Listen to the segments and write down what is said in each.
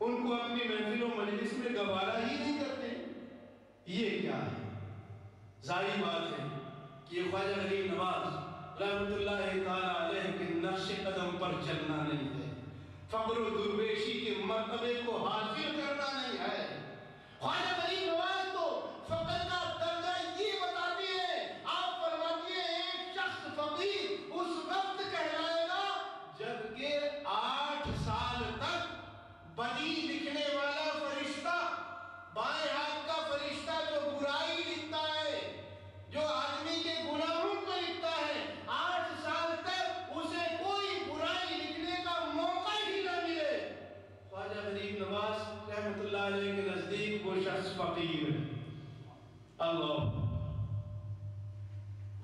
ان کو اپنی محفل و مجلس میں گوارا ہی نہیں کرتے. یہ کیا ہے؟ ظاہری بات ہے کہ یہ خواجہ غریب نواز رحمۃ اللہ تعالیٰ علیہ کے نقش قدم پر چلنا نہیں ہے، فقر و درویشی کے مرتبے کو حاصل کرنا نہیں ہے. خواجہ غریب نواز تو فقر کا درجہ یہ بتاتی ہے. آپ فرماتی ہیں ایک شخص فقیر اس وقت کہلائے گا جبکہ 8 سال تک بدی لکھنے والا فرشتہ، بائیں ہاتھ کا فرشتہ جو برائی لکھتا ہے، جو آدمی کے گناہوں کو لکھتا ہے، 8 سال تک اسے کوئی برائی لکھنے کا موقع ہی نہ ملے. خواجہ غریب نواز رحمۃ اللہ علیہ کے نزدیک وہ شخص فقیر ہے. اللہ،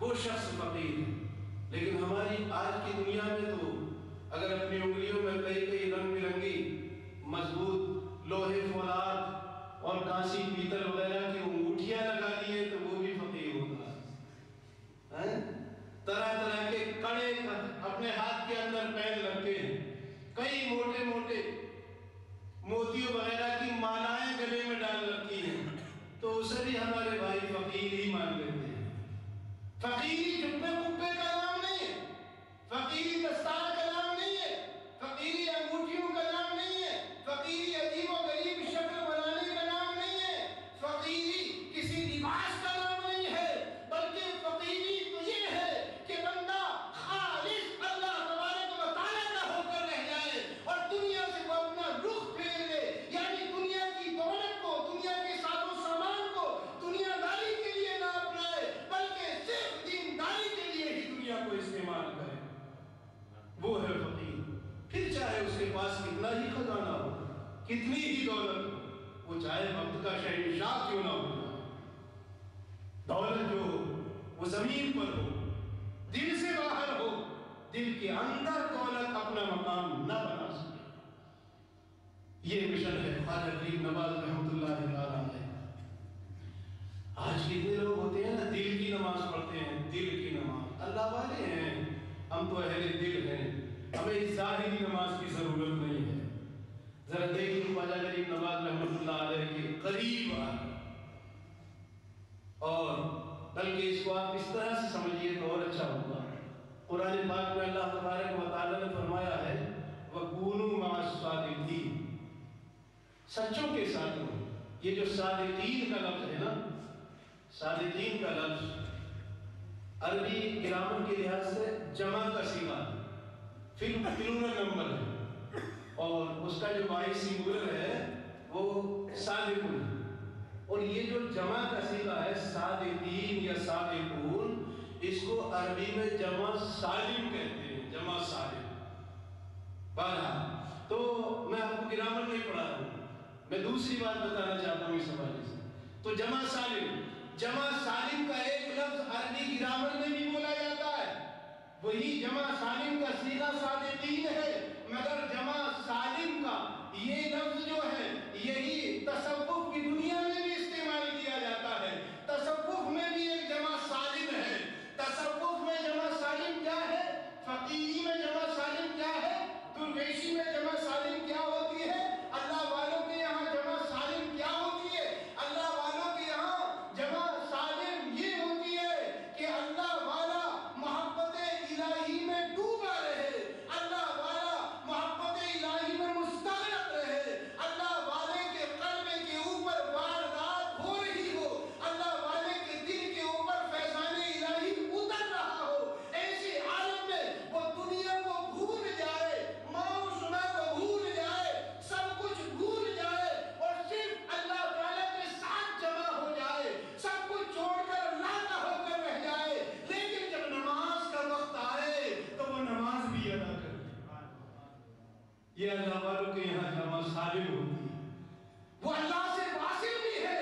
وہ شخص فقیر ہے. لیکن ہماری آج کی دنیا میں تو اگر اپنی انگلیوں میں کئی رنگ برنگی مضبوط لوہے فولاد اور کانسی پیتل وغیرہ کی انگوٹھیاں لگا لیے تو وہ بھی فقیر ہوتا ہے. طرح طرح کے کڑے اپنے ہاتھ کے اندر پہن رکھے ہیں، کئی موٹے موٹے موتیوں وغیرہ کی مالائیں گلے میں ڈال رکھی ہیں، تو اسے بھی ہمارے بھائی فقیر ہی مان لیتے ہیں. فقیری جبے کبے کا نام نہیں ہے، فقیری دستار کا نام نہیں ہے، فقیری انگوٹھیوں کا نام نہیں ہے، فقیری عجیب و غریب شکل بنانے کا نام نہیں ہے، فقیری کسی لباس کا نام نہیں ہے، بلکہ فقیری تو یہ ہے کہ بندہ خالص اللہ تبارک و تعالیٰ کا ہو کر رہ جائے اور دنیا سے وہ اپنا رخ پھیر لے. یعنی دنیا کی دولت کو، دنیا کے ساز و سامان کو دنیا داری کے لیے نہ اپنائے، بلکہ صرف دینداری کے لیے ہی دنیا کو استعمال کرے. وہ ہے فقیر. پھر چاہے اس کے پاس کتنا ہی خزانہ ہو، کتنی ہی دولت ہو، وہ چاہے وقت کا شہنشاہ کیوں نہ ہو، دولت جو ہو وہ زمین پر ہو، دل سے باہر ہو، دل کے اندر دولت اپنا مقام نہ بنا سکے. یہ مشن ہے خواجہ غریب نواز رحمۃ اللہ تعالیٰ علیہ. آج کتنے لوگ ہوتے ہیں نا دل کی نماز پڑھتے ہیں، دل کی نماز. اللہ والے ہیں ہم تو اہل دل ہیں، ہمیں اس ظاہری نماز کی ضرورت نہیں ہے. ذرا دیکھیں خواجہ غریب نواز رحمۃ اللہ علیہ کے قریب آئے، اور بلکہ اس کو آپ اس طرح سے سمجھیے تو اور اچھا ہوگا. قرآن پاک میں اللہ تبارک و تعالیٰ نے فرمایا ہے وَكُونُوا مَعَ الصَّادِقِينَ، سچوں کے ساتھ ہو. یہ جو صادقین کا لفظ ہے نا، صادقین کا لفظ عربی گرامر کے لحاظ سے جمع کا صیغہ پلورل نمبر ہے، اور اس کا جو بائی سنگولر ہے وہ صادقون ہے. اور یہ جو جمع کا صیغہ ہے صادقین یا صادقون، اس کو عربی میں جمع سالم کہتے ہیں، جمع سالم. بہرحال تو میں آپ کو گرامر نہیں پڑھا رہا ہوں، میں دوسری بات بتانا چاہتا ہوں اس حوالے سے. تو جمع سالم کا ایک لفظ عربی گرامر میں بھی بولا جاتا ہے، وہی جمع سالم کا صیغہ صادقین ہے. مگر جمع سالم کا یہ لفظ جو ہے یہی تصوف کی دنیا میں بھی استعمال کیا جاتا ہے. تصوف میں بھی ایک جمع سالم ہے. تصوف میں جمع سالم کیا ہے؟ فقیری میں جمع سالم کیا ہے؟ درویشی میں جمع سالم کیا ہوتی ہے؟ اللہ والوں کے یہاں جمع سالم کیا ہوتی ہے؟ اللہ والوں کے یہاں جمع سالم یہ ہوتی ہے کہ اللہ والا محبت الہی میں ڈوبا رہے، اللہ والا محبت الہی میں مستغرق رہے، اللہ والے کے قلب کے اوپر واردات ہو رہی ہو، اللہ والے کے دل کے اوپر فیضان الہی اتر رہا ہو. ایسے عالم میں وہ دنیا کو بھول جائے، ماں و سنا کو بھول جائے، سب کچھ بھول جائے اور صرف اللہ تعالیٰ کے ساتھ جمع ہو جائے، سب کچھ چھوڑ کر اللہ کا ہو کر رہ جائے. لیکن جب نماز کا وقت آئے تو وہ نماز بھی ادا کرے. یہ اللہ والوں کے یہاں جمع سالم ہوتی ہے، وہ اللہ سے واصل بھی ہے.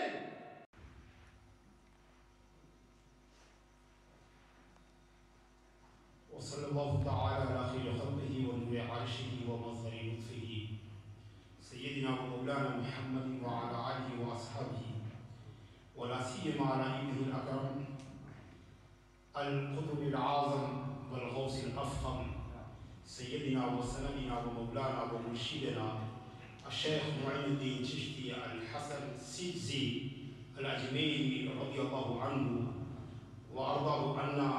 وصلی اللہ تعالی علی خیر خلقہ ونور عرشہ ومظہر لطفہ سیدنا و مولانا محمد وعلی آلہ واصحابہ ولا سیما علی ابنہ الاکرم القطب العظم والغوث الافخم سیدنا و سندنا و مولانا و مرشدنا الشيخ معين الدين چشتی الحسن السجزي الأجميري رضي الله عنه وأرضاه عنا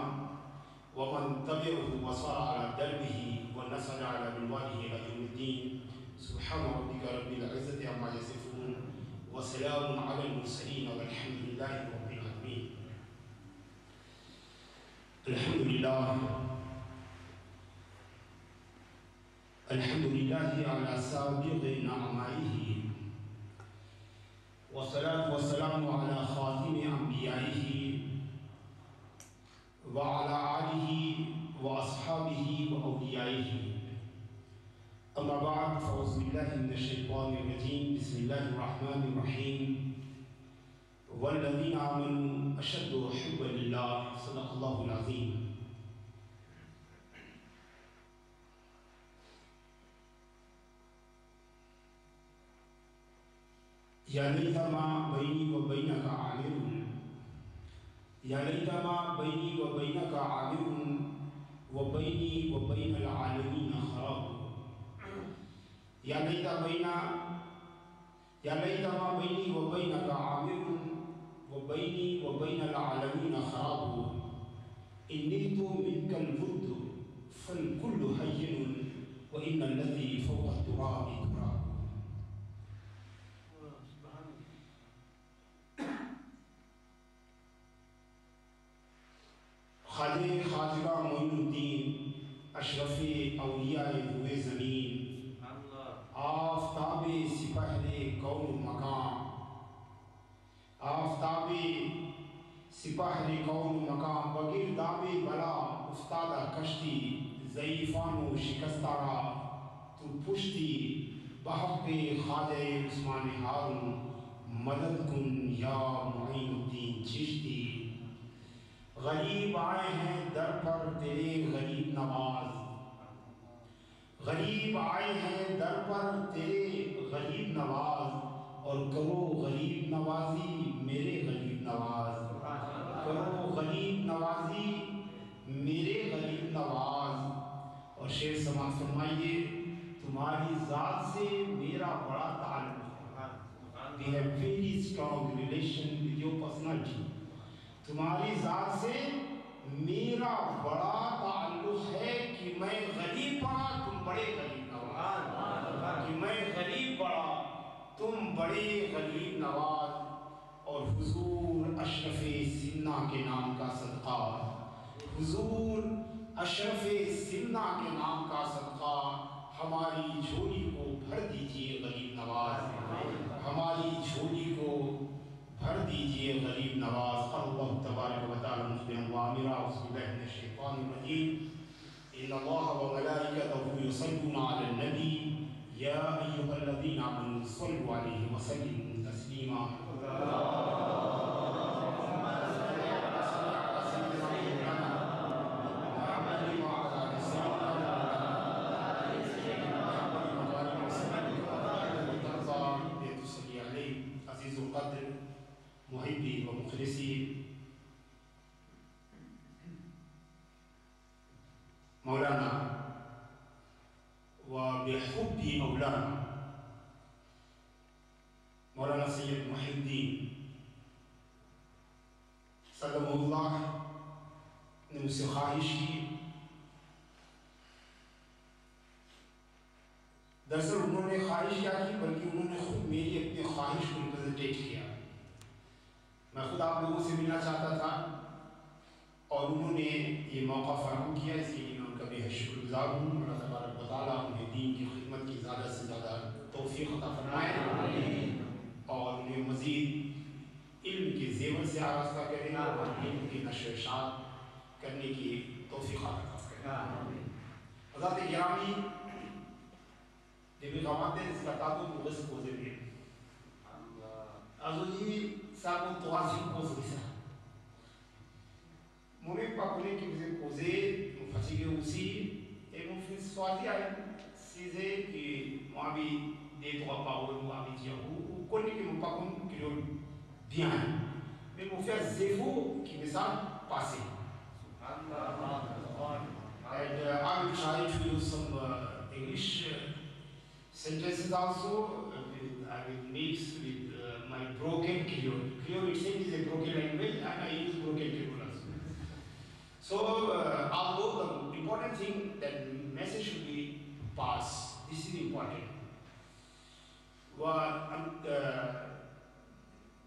ومن تبعه وصار على دربه ونسل على منواله إلى يوم الدين. سبحان ربك رب العزة عما يصفون وسلام على المرسلين والحمد لله رب العالمين. الحمد لله على سابق نعمائه والصلاة والسلام على خاتم أنبيائه وعلى آله وأصحابه وأوليائه. أما بعد فأعوذ بالله من الشيطان الرجيم. بسم الله الرحمن الرحيم. والذين آمنوا أشد حبا لله. صدق الله العظيم. يا ليت ما بيني وبينك عامر، يا ليت ما بيني وبينك عامر وبيني وبين العالمين خراب. يا ليت ما بيني وبينك عامر وبيني وبين العالمين خراب. إن نلت منك الود فالكل هين وإن الذي فوق التراب تراب. خواجہ خواجہ معین الدین اشرف اولیاء روئے زمین، آفتاب سپہر کون مقام، آفتاب سپہر کون مقام، بگرداب بلا افتادہ کشتی، ضعیفان و شکستہ را تو پشتی، بحق خواجہ عثمان ہارون مدد کن یا معین الدین چشتی. غریب آئے ہیں در پر تیرے غریب نواز، غریب آئے ہیں در پر تیرے غریب نواز، اور کرو غریب نوازی میرے غریب نواز، کرو غریب نوازی میرے غریب نواز. اور شعر سماعت فرمائیے. تمہاری ذات سے میرا بڑا تعلق ہے. We have very strong relation with your personality. تمہاری ذات سے میرا بڑا تعلق ہے کہ میں غریب پڑا تم بڑے غریب نواز، کہ میں غریب پڑا تم بڑے غریب نواز. اور حضور اشرف سمنا کے نام کا صدقہ، حضور اشرف سمنا کے نام کا صدقہ ہماری جھولی کو بھر دیجئے غریب نواز، ہماری جھولی کو بھر دیجئے غریب نواز. اللہ تبارک و تعالی مخبرا وامرا. اعوذ باللہ من الشیطان الرجیم. ان اللہ وملائکتہ یصلون علی النبی یا ایھا الذین آمنوا صلوا علیہ وسلموا تسلیما. عزیز القدر محبی و مخلصی مولانا و بحبی مولانا مولانا سید محی الدین سلم اللہ نے مجھ سے خواہش کی. دراصل انہوں نے خواہش کیا کی بلکہ انہوں نے خود میری اپنی خواہش کو ریپرزنٹیٹ کیا. میں خود آپ لوگوں سے ملنا چاہتا تھا اور انہوں نے یہ موقع فراہم کیا. اس کے لیے میں ان کا بے حد شکر گزار ہوں. اللہ تبارک و تعالیٰ انہیں دین کی خدمت کی زیادہ سے زیادہ توفیق عطا فرمائے اور انہیں مزید علم کے زیور سے آراستہ کرے اور علم کی نشر و اشاعت کرنے کی توفیق عطا کرے. حضرات گرامی، جب خواتین اس کا تعدد مغز کوزے بھی ازوجی سابو توازی کوز گسا مومی پاکونے کی بزر کوزے مفچیگے اسی مفید سواتی آئے سیزے کی معابی دیتو اپاول معابی جیہو کنی کی مپاکون کلیول بیان میں مفید زیفو کی مثال پاسے. And I will try to use some English sentences also I will mix with my broken Creole. Creole itself is a broken language and I use broken Creole also. So although the important thing that message should be passed, this is important.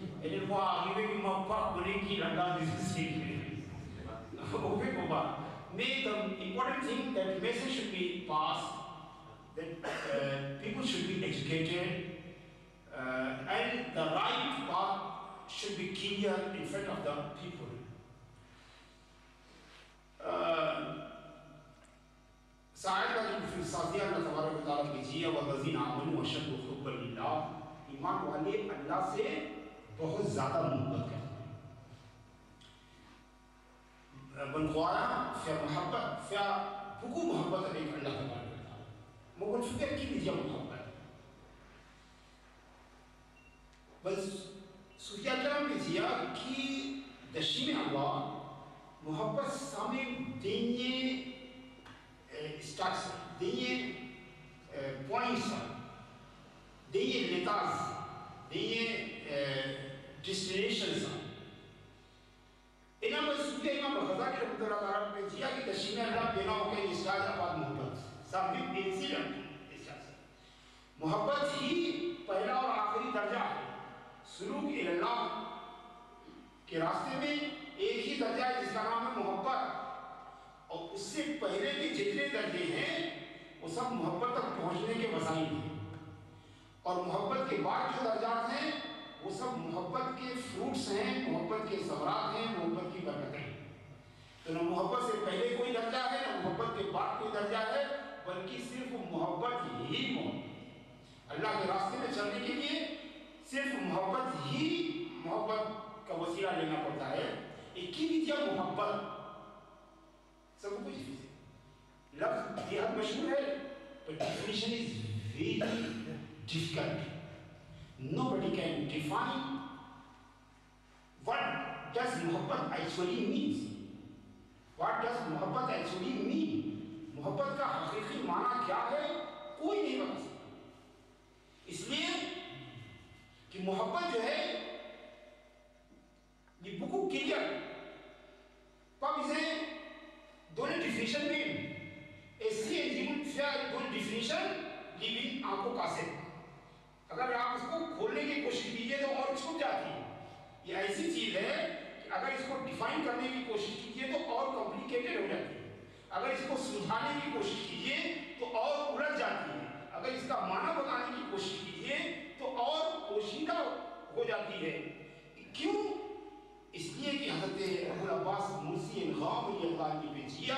and then why even if my pop will keep and down this secret okay Baba may the important thing that message should be passed that people should be educated and the right path should be clear in front of the people ساعات في الصادية الله تبارك وتعالى بيجي والذين آمنوا وشدوا حبا لله ایمان والے اللہ سے بہت زیادہ محبت کرتے ہیں بنخوارا فیا محبت فیا بکو محبت علیک اللہ تبارک وتعالی مگر فکر کی لیجیے محبت بس صوفیہ کرام لیجیے کہ دشین اللہ محبت سامنے دینی اسٹارٹس دینی پوائنٹس دینی لیتاز دینی ڈسٹینیشنز انہاں میں صوفیہ امام غزالی رحمۃ اللہ تعالیٰ نے جیا کہ تشریح اللہ بنا ہو کے اسٹارٹ آباد محبت سامنے بینسی محبت ہی پہلا اور آخری درجہ ہے سلوک اللہ کے راستے میں ایک ہی درجہ ہے جس کا نام ہے محبت اور اس سے پہلے کے جتنے درجے ہیں وہ سب محبت تک پہنچنے کے وسائل ہیں اور محبت کے بعد جو درجات ہیں وہ سب محبت کے فروٹس ہیں محبت کے ثمرات ہیں محبت کی برکتیں ہیں تو نہ محبت سے پہلے کوئی درجہ ہے نہ محبت کے بعد کوئی درجہ ہے بلکہ صرف محبت ہی اللہ کے راستے میں چلنے کے لیے صرف محبت ہی محبت کا وسیلہ لینا پڑتا ہے ایک ہی دیا محبت سب کچھ لفظ بہت مشہور ہے but definition is very difficult. Nobody can define what does muhabbat actually means. What does muhabbat actually mean? محبت کا حقیقی معنی کیا ہے کوئی نہیں بتا سکتا اس لیے کہ محبت جو ہے یہ بکو کلیئر پاپ اسے دونوں ڈیفینیشن میں ایسی انجیون فیا دونوں ڈیفینیشن لیوین آنکھوں کاسے اگر آپ اس کو کھولنے کی کوشش کیجئے تو اور چھپ جاتی ہے یہ ایسی چیز ہے کہ اگر اس کو ڈیفائن کرنے کی کوشش کیجئے تو اور کمپلیکیٹڈ ہو جاتی ہے اگر اس کو سمجھانے کی کوشش کیجئے تو اور الجھ جاتی ہے اگر اس کا معنی بتانے کی کوشش کیجئے تو اور پوشیدہ ہو جاتی ہے کیوں اس لیے کہ حضرت ابو العباس مرسی انغام اللہ کی بیچیا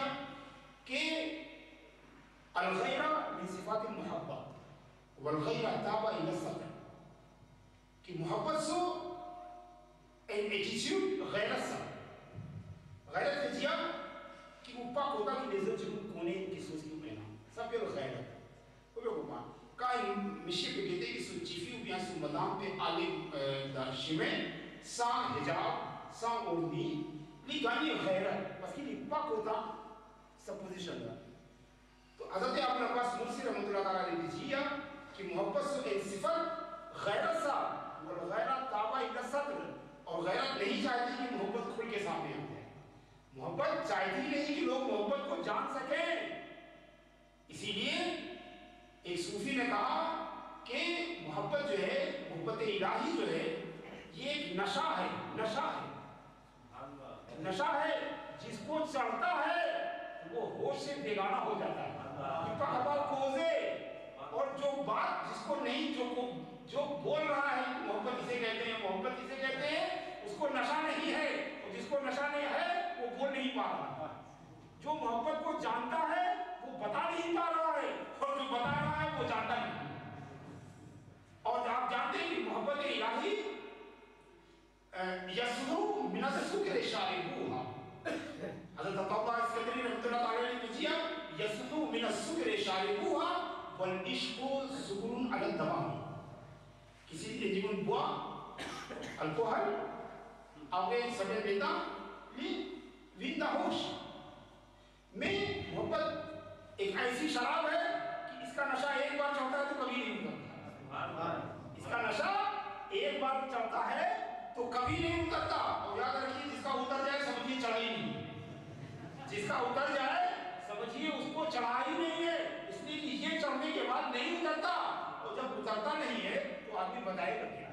کہ الغیرہ من صفات المحبت والغیرہ تابع الى الصبر کہ محبت سو ان ایٹیٹیوڈ غیرت سا غیرت بیچیا کہ اوپا کوتا کی نظر جنوب کونے کی سوچ کی مہنہ سب یہ غیرت وہ بھی اوپا کئی مشی پہ کہتے ہیں کہ سو چیفی بیان سو مدام پہ آلے دارشی میں سا حجاب سا اردی لی گانی غیرت بس کی اوپا کوتا سپوزیشن دا تو حضرت ابو العباس مرسی رحمۃ اللہ تعالیٰ نے دیجیا کہ محبت سو ایک صفت غیرت سا والغیرت تابع الى الصدر اور غیرت نہیں چاہتی کہ محبت کھل کے سامنے آتے ہیں محبت چاہتی نہیں کہ لوگ محبت کو جان سکیں اسی لیے ایک صوفی نے کہا کہ محبت جو ہے محبت الہی جو ہے یہ ایک نشہ ہے نشہ ہے جس کو چڑھتا ہے وہ ہوش سے بیگانہ ہو جاتا ہے اور جو بات جس کو نہیں جو بول رہا ہے محبت اسے کہتے ہیں محبت اسے کہتے ہیں اس کو نشہ نہیں ہے اور جس کو نشہ نہیں ہے وہ بول نہیں پا رہا جو محبت کو جانتا ہے وہ بتا نہیں پا رہا ہے اور جو بتا رہا ہے وہ جانتا نہیں اور آپ جانتے ہیں کہ محبت شاربوها. حضرت عطا اسکندری رحمۃ اللہ تعالی علیہ نے کیا یسحو من السکر شاربوها والعشق سکر علی الدوام. کسی نے جیون بوا الکحل آگے سبے بیتا ویندا ہوش میں محبت ایک ایسی شراب ہے کہ اس کا نشہ ایک بار چڑھتا ہے تو کبھی نہیں اترتا. اس کا نشہ ایک بار چڑھتا ہے تو کبھی نہیں اترتا. اور یاد رکھیے جس کا اتر جائے سمجھیے چڑھا ہی نہیں. جس کا اتر جائے سمجھیے اس کو چڑھا ہی نہیں ہے. اس لیے کہ یہ چڑھنے کے بعد نہیں اترتا. اور جب اترتا نہیں ہے تو آدمی بتائے گا کیا.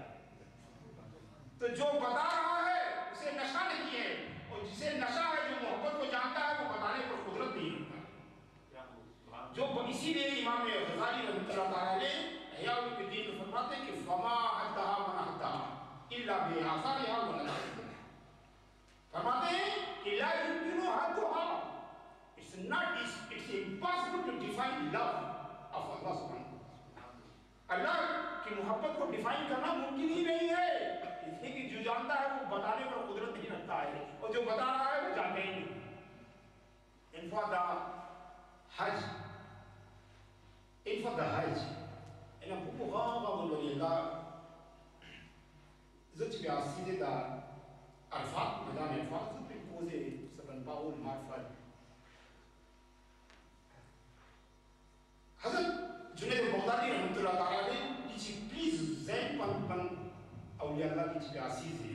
تو جو بتا رہا ہے اسے نشہ نہیں ہے. اور جسے نشہ ہے جو محبت کو جانتا ہے وہ بتانے پر قدرت نہیں رکھتا. جو اسی لیے امام غزالی رحمۃ اللہ تعالی علیہ احیاء الدین میں فرماتے ہیں کہ فما حدھا من حدھا الا بآثارها ونظرها. فرماتے ہیں کہ لا يمكن حدھا. It's not, it's impossible to define love of Allah subhanahu wa ta'ala. اللہ کی محبت کو ڈیفائن کرنا ممکن ہی نہیں ہے. اس لیے کہ جو جانتا ہے وہ بتانے پر قدرت نہیں رکھتا ہے اور جو بتا رہا ہے وہ جانتا ہی نہیں. انفادا حج انا بوغا غامل وليلا زت بياسيده دا عرفات مدان عرفات زت بيكوزي سبن باول معرفت. حضرت جنید بغدادی رحمۃ اللہ تعالی علیہ کسی پلیز زین پن اولیاء اللہ کی بياسيده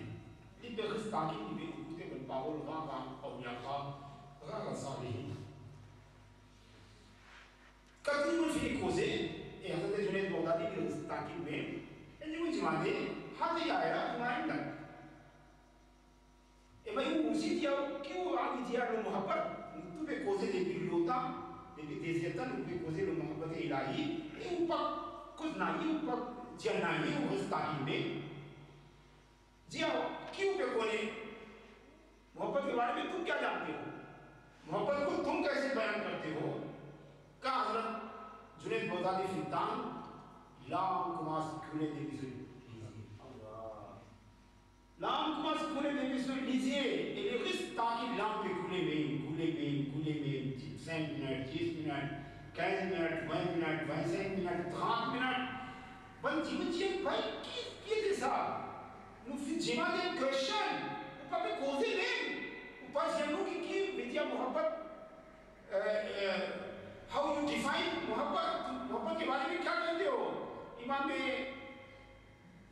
li بغستاکی li بيكوزي بن باول غا اولیاء اللہ غا صالحین کتنی فی کوزے e حضرت جنید بغدادی کی تاکید میں انجو جماعتے حاجی آئرہ ہمائن تک e بھائی اسی دیا کیوں آگی دیا لو محبت تو بے کوزے دے بھی لوتا دے بھی دیزیتا لو بے کوزے لو محبت الہی e اوپر کچھ نائی اوپر جنائی اس تاکید میں جیا کیوں بے کونے محبت کے بارے میں تم کیا جانتے ہو. محبت کو تم کیسے بیان کرتے ہو. کہا حضرت جنید بغدادی فلتان لام کماس کھولے دے بھی سوئی لام کماس کھولے دے بھی سوئی لیجئے ایک اس تاکہ لام پہ کھولے میں 5 minute 10 minute 15 minute 20 minute 25 minute 30 minute بن جیمچی بھائی کی جیسا نو فی جیما دے کرشن اوپا پہ کوزے نہیں اوپا جنو کی ویدیا محبت how you define محبت کے بارے میں کیا کہتے ہو. امام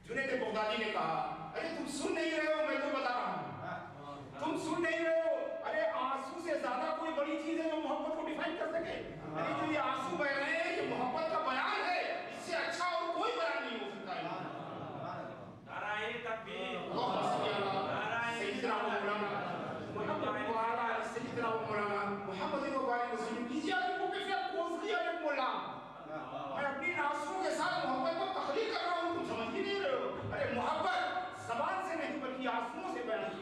جنید بغدادی نے کہا ارے تم سن نہیں رہے ہو میں تو بتا رہا ہوں. تم سن نہیں رہے ہو. ارے آنسو سے زیادہ کوئی بڑی چیز ہے جو محبت کو ڈیفائن کر سکے. ارے جو یہ آنسو بہ رہے ہیں یہ محبت کا بیان ہے. اس سے اچھا اور کوئی بیان نہیں ہو سکتا ہے. نعرہ تکبیر اللہم صلی علی سیدنا مولانا محمد وعلی سیدنا مولانا محمد مبارک وسلم. کیجیے میں اپنی آنسوں کے ساتھ محبت کو تخلیق کر رہا ہوں. تم سمجھ ہی نہیں رہے ہو. ارے محبت زبان سے نہیں بلکہ آنسوں سے بیان کی.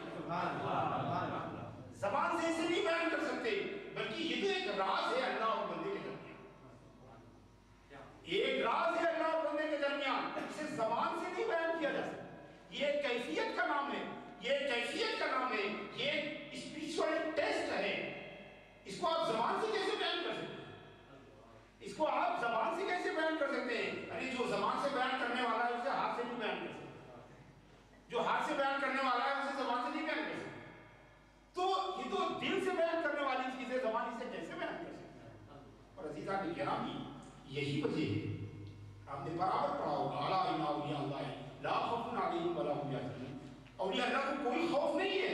زبان سے اسے نہیں بیان کر سکتے بلکہ یہ تو ایک راز ہے اللہ اور بندے کے درمیان. ایک راز ہے اللہ اور بندے کے درمیان. اسے زبان سے نہیں بیان کیا جا سکتا. یہ ایک کیفیت کا نام ہے. یہ کیفیت کا نام ہے. یہ ایک اسپریچوئل ٹیسٹ ہے. اس کو آپ زبان سے کیسے بیان کر سکتے ہیں. اس کو آپ زبان سے کیسے بیان کر سکتے ہیں. ارے جو زبان سے بیان کرنے والا ہے اسے ہاتھ سے نہیں بیان کر سکتے. جو ہاتھ سے بیان کرنے والا ہے اسے زبان سے نہیں بیان کر سکتے. تو یہ تو دل سے بیان کرنے والی چیز ہے. زبان اسے کیسے بیان کر سکتے ہیں. اور عزیزہ کی گرامی یہی وجہ ہے آپ نے برابر پڑھا ہوگا اعلیٰ ان اولیاء اللہ لا خوف علیہم ولا هم یحزنون. اولیاء اللہ کو کوئی خوف نہیں ہے.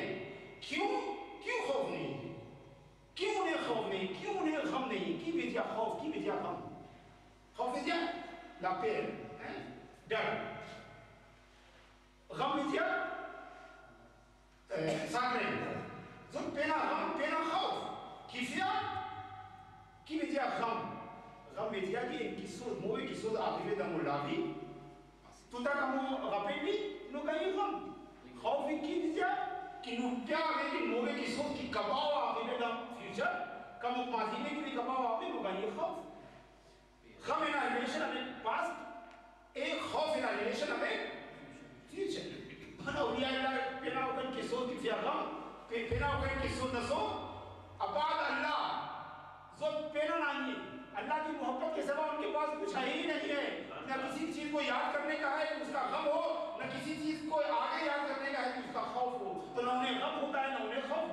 کیوں خوف نہیں ہے. کیوں انہیں خوف نہیں. کیوں انہیں غم نہیں. کی وجہ خوف کی وجہ غم. خوف وجہ لا پیر ڈر. غم وجہ ساکرین زن پینا غم پینا خوف کیفیا کی وجہ غم. غم وجہ کی ان کی سوز موی کی سوز آخری دم اللہ توتا کمو غپیلی نو گئی غم. خوف کی وجہ کہ نو کیا آگے کہ موی کی سوز کی کباو آخری دم فیوچر کمو ماضی میں کی کباو آخری نو گئی خوف. غم in a relation of past ایک خوف in a relation of future. بنا اولیاء اللہ پینا اوپن کی سوز کی فیا غم نہ کسی چیز کو یاد کرنے کا ہے کہ اس کا غم ہو، نہ کسی چیز کو آگے یاد کرنے کا ہے کہ اس کا خوف ہو. تو نہ انہیں غم ہوتا ہے نہ انہیں خوف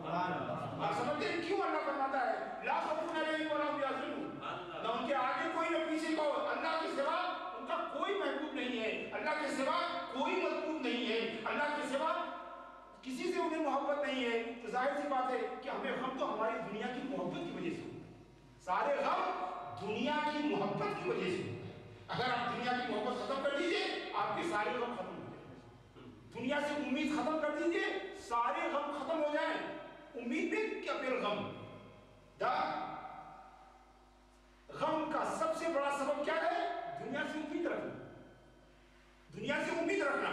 ہوتا ہے. آپ سمجھتے ہیں کیوں اللہ فرماتا ہے لا خوف علیہم ولا هم يحزنون؟ نہ ان کے آگے کوئی نہ پیچھے کو، اللہ کے سوا ان کا کوئی محبوب نہیں ہے، اللہ کے سوا کوئی مطلوب نہیں ہے، اللہ کے سوا کسی سے انہیں محبت نہیں ہے. تو ظاہر سی بات ہے کہ ہمیں غم تو ہماری دنیا کی محبت کی وجہ سے ہوتا ہے. سارے غم دنیا کی محبت کی وجہ سے ہوتا ہے. اگر آپ دنیا کی محبت ختم کر دیجئے آپ کے سارے غم ختم ہو جائیں. دنیا سے امید ختم کر دیجئے سارے غم ختم ہو جائیں. امید میں کیا پھر غم. غم کا سب سے بڑا سبب کیا ہے؟ دنیا سے امید رکھنا. دنیا سے امید رکھنا.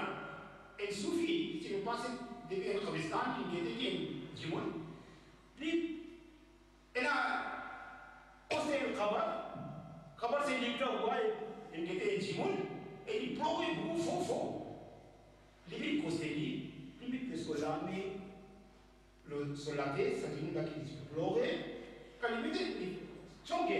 ایک صوفی کسی کے پاس دیکھے قبرستان کی کہتے کہ جیون اسے قبر سے لکھا ہوا ہے ان kete jimon e li progue bu fofo li costelli limite solame lo solate sa di da che progue calimite li chonge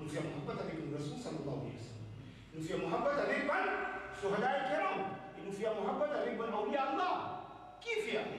نفيا محبة بك الرسول صلى الله عليه وسلم نفيا محبة بك بل شهداء الكرام نفيا محبة بك بل أولياء الله كيف يعني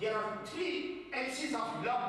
there are three axes of love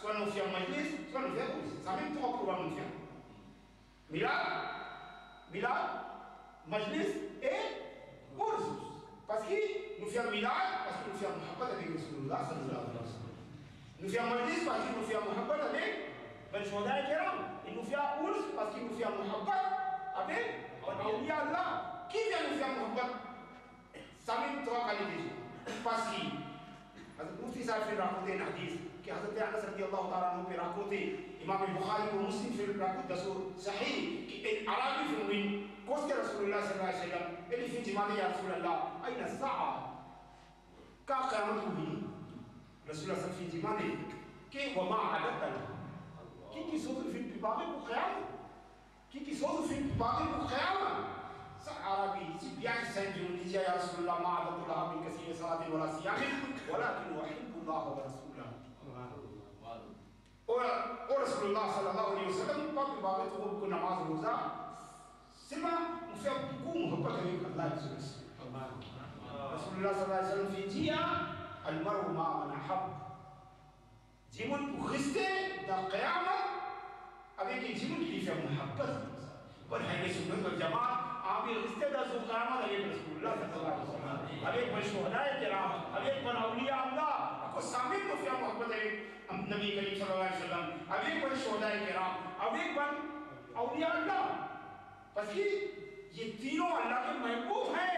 soit nous faire majlis, soit nous faire course. Ça même trois programmes nous faire. Milad, majlis et course. Parce que nous faire milad, parce que nous faire muhabbat avec Rasulullah sallallahu alayhi wa sallam. Nous faire majlis parce que nous faire muhabbat avec Ben Shuhada al-Kiram. Et nous faire course parce que nous faire muhabbat avec Awliya Allah. Qui vient nous faire muhabbat? Ça même trois qualités. Parce que مفتی صاحب سے راکوتے حدیث کہ حضرت انس رضی اللہ تعالیٰ عنہ پہ راکوتے امام بخاری و مسلم سے راکوت دسور صحیح کہ ایک عربی فنوین کوستے رسول اللہ صلی اللہ علیہ وسلم ایلی فی جمالی یا رسول اللہ این الساعة کا قیامت ہوئی رسول اللہ صلی اللہ علیہ وسلم کہ وما عددنا کی صوت فی باغی کو قیامت کی صوت فی باغی کو قیامت عربي سبيان سنجون لجا يا رسول الله ما عدد الله من كثير صلاة ولا صيام ولكن أحب الله ورسوله ورسول الله صلى الله عليه وسلم باب بابته بكل نماز روزة سما مفيد بكم محبة الله رسول الله صلى الله عليه وسلم في جيا المرء مع من أحب جيمون بخسته دا قيامة أبيك جيمون كيف محبة والحين سنة الجماعة عامر استدعاء ذو قیامت علیہ رسول اللہ صلی اللہ علیہ وسلم اب ایک بن شہداء کرام اب ایک بن اولیاء اللہ کو ثابت تو کیا محبت ہے نبی کریم صلی اللہ علیہ وسلم اب ایک بن شہداء کرام اب ایک بن اولیاء اللہ بس یہ تینوں اللہ کے محبوب ہیں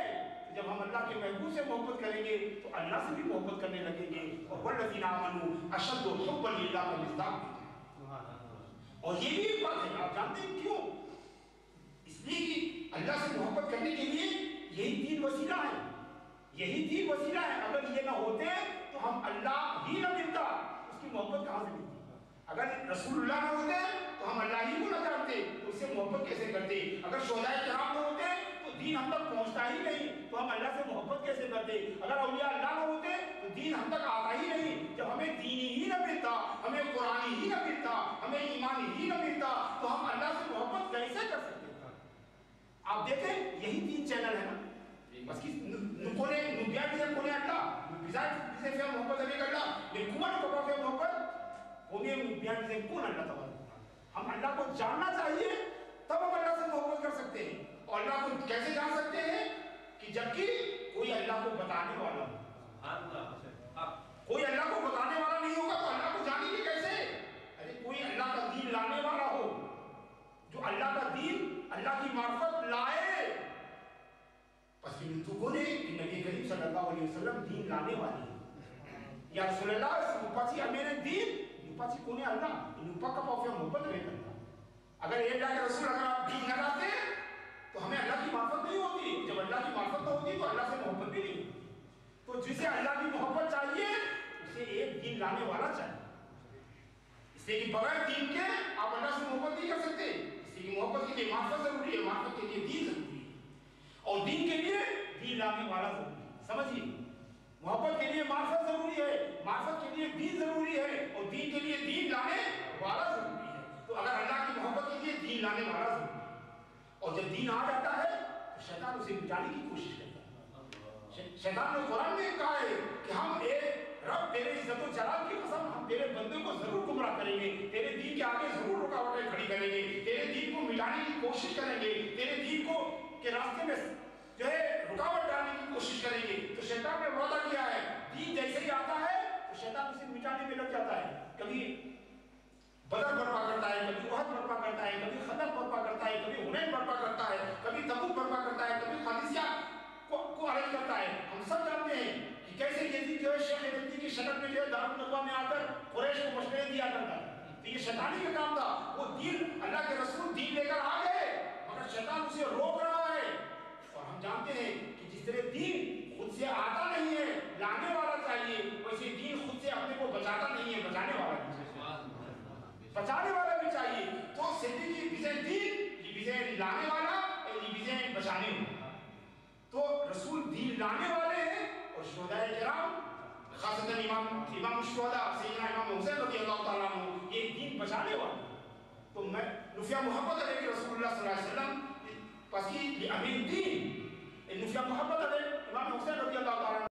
جب ہم اللہ کے محبوب سے محبت کریں گے تو اللہ سے بھی محبت کرنے لگیں گے اور والذین آمنوا اشد حبا للہ کا مصداق اور یہ بھی ایک بات ہے آپ جانتے ہیں کیوں اس لیے کہ اللہ سے محبت کرنے کے لیے یہی تین وسیلہ ہے یہی تین وسیلہ ہے اگر یہ نہ ہوتے تو ہم اللہ ہی نہ ملتا اس کی محبت کہاں سے ملتی اگر رسول اللہ نہ ہوتے تو ہم اللہ ہی کو نہ جانتے تو اس سے محبت کیسے کرتے اگر شہداء کرام نہ ہوتے تو دین ہم تک پہنچتا ہی نہیں تو ہم اللہ سے محبت کیسے کرتے اگر اولیاء اللہ نہ ہوتے تو دین ہم تک آتا ہی نہیں جب ہمیں دین ہی نہ ملتا ہمیں قرآن ہی نہ ملتا ہمیں ایمان ہی نہ ملتا تو ہم اللہ سے محبت کیسے کر سکتے آپ دیکھیں یہی تین چینل ہے نا بس کی نکونے نبیان بھی سے کونے اللہ بزار بھی سے محبت علی اللہ لیکوان کو پاک محبت کونے نبیان بھی سے کون اللہ تبارک ہم اللہ کو جاننا چاہیے تب ہم اللہ سے محبت کر سکتے ہیں اور اللہ کو کیسے جان سکتے ہیں کہ جبکہ کوئی اللہ کو بتانے والا ہو کوئی اللہ کو بتانے والا نہیں ہوگا تو اللہ کو جانیں گے کیسے ارے کوئی اللہ کا دین لانے والا ہو جو اللہ کا دین اللہ کی معرفت لائے پس کہ نتوگو نے کہ نبی کریم صلی اللہ علیہ وسلم دین لانے والی ہے یا رسول اللہ نوپاچی امیرے دین نوپاچی کونے اللہ نوپا کا پاوفیا محبت نہیں کرتا اگر یہ اللہ کے رسول اگر آپ دین نہ لاتے تو ہمیں اللہ کی معرفت نہیں ہوتی جب اللہ کی معرفت نہ ہوتی تو اللہ سے محبت بھی نہیں ہوتی تو جسے اللہ کی محبت چاہیے اسے ایک دین لانے والا چاہیے اس لیے کہ بغیر دین کے آپ اللہ سے محبت نہیں کر سکتے اس لیے کہ محبت کے لیے معرفت ضروری ہے معرفت کے لیے دین ضروری ہے اور دین کے لیے دین لانے والا ضروری ہے سمجھیے محبت کے لیے معرفت ضروری ہے معرفت کے لیے دین ضروری ہے اور دین کے لیے دین لانے والا ضروری ہے تو اگر اللہ کی محبت کے لیے دین لانے والا ضروری ہے اور جب دین آ جاتا ہے تو شیطان اسے مٹانے کی کوشش کرتا ہے شیطان نے قرآن میں کہا ہے کہ ہم ایک رب تیرے عزت و جلال کی قسم ہم تیرے بندے کو ضرور گمراہ کریں گے تیرے دین کے آگے ضرور رکاوٹیں کھڑی کریں گے تیرے دین کو مٹانے کی کوشش کریں گے تیرے دین کو کے راستے میں جو ہے رکاوٹ ڈالنے کی کوشش کریں گے تو شیطان نے وعدہ کیا ہے دین جیسے ہی آتا ہے تو شیطان اسے مٹانے میں لگ جاتا ہے کبھی بدر برپا کرتا ہے کبھی احد برپا کرتا ہے کبھی خندق برپا کرتا ہے کبھی حنین برپا کرتا ہے کبھی تبوک برپا کرتا ہے کبھی قادسیہ کو ارینج کرتا ہے ہم سب جانتے ہیں کہ کیسے یزید جو ہے شیخ یزید کی شکل میں جو ہے دارالندوا میں آ کر قریش کو مشورے دیا کرتا ہے تو یہ شیطانی کا کام تھا وہ دین اللہ کے رسول دین لے کر آ گئے مگر شیطان اسے روک رہا ہے اور ہم جانتے ہیں کہ جس طرح دین خود سے آتا نہیں ہے لانے والا چاہیے ویسے دین خود سے اپنے کو بچاتا نہیں ہے بچانے والا بھی چاہیے بچانے والا بھی چاہیے تو سیدھی کی بزن دین یہ بزن لانے والا یہ بزن بچانے والا تو رسول دین لانے والے ہیں اور شہداء کرام خاصتاً امام الشہداء سیدنا امام حسین رضی اللہ تعالیٰ عنہ یہ دین بچانے والے تو میں نفیہ محبت علیہ رسول اللہ صلی اللہ علیہ وسلم پس کی امین دین